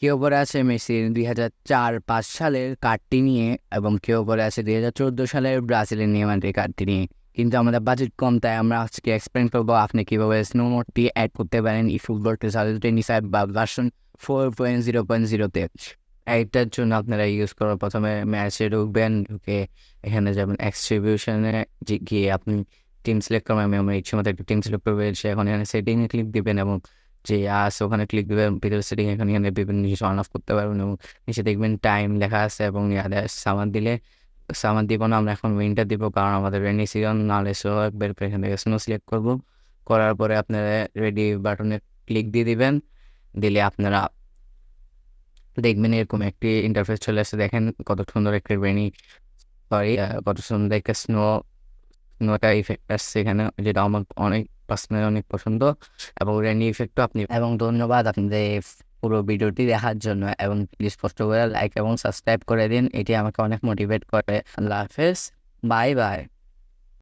কেউ পরে আছে মেসির 2004-5 সালের কার্ডটি নিয়ে, এবং কেউ পরে আছে 2014 সালের ব্রাজিলের নেইমারের কার্ডটি নিয়ে। কিন্তু আমাদের বাজেট কম, তাই আমরা আজকে এক্সপ্লেন করবো আপনি কিভাবে স্নো মোডটি অ্যাড করতে পারেন eFootball 2025 বা ভার্সন 4.0.0-তে। এইটার জন্য আপনারা ইউজ করার প্রথমে ম্যাচে ঢুকবেন, ঢুকে এখানে যাবেন এক্সট্রিবিউশনে গিয়ে আপনি টিম সিলেক্ট করবেন। আমি ইচ্ছে মতো একটা টিম সিলেক্ট করবেন, সে এখন এখানে সেটিংয়ে ক্লিক দিবেন এবং যে আছে ওখানে ক্লিক দিবেন। ভিতরে সেটিং এখানে বিভিন্ন জিনিস অন অফ করতে পারবেন এবং নিচে দেখবেন টাইম লেখা আছে এবং সামার দিলে সামার দিব না, আমরা এখন উইন্টার দিব, কারণ আমাদের রেনি সিজন। নাহলে স্নো বের করে এখান থেকে স্নো সিলেক্ট করবো। করার পরে আপনারা রেডি বাটনে ক্লিক দিয়ে দিবেন। দিলে আপনারা দেখবেন এরকম একটি ইন্টারফেস চলে আসছে। দেখেন কত সুন্দর একটা রেনি, সরি, কত সুন্দর একটা স্নোটা ইফেক্ট আসছে এখানে, যেটা আমার অনেক পার্সোনালি অনেক পছন্দ। এবং রেনি ইফেক্টও আপনি, এবং ধন্যবাদ আপনাদের এই পুরো ভিডিওটি দেখার জন্য, এবং প্লিজ কষ্ট করে লাইক এবং সাবস্ক্রাইব করে দিন, এটি আমাকে অনেক মোটিভেট করে। আল্লাহ হাফেজ, বাই বাই।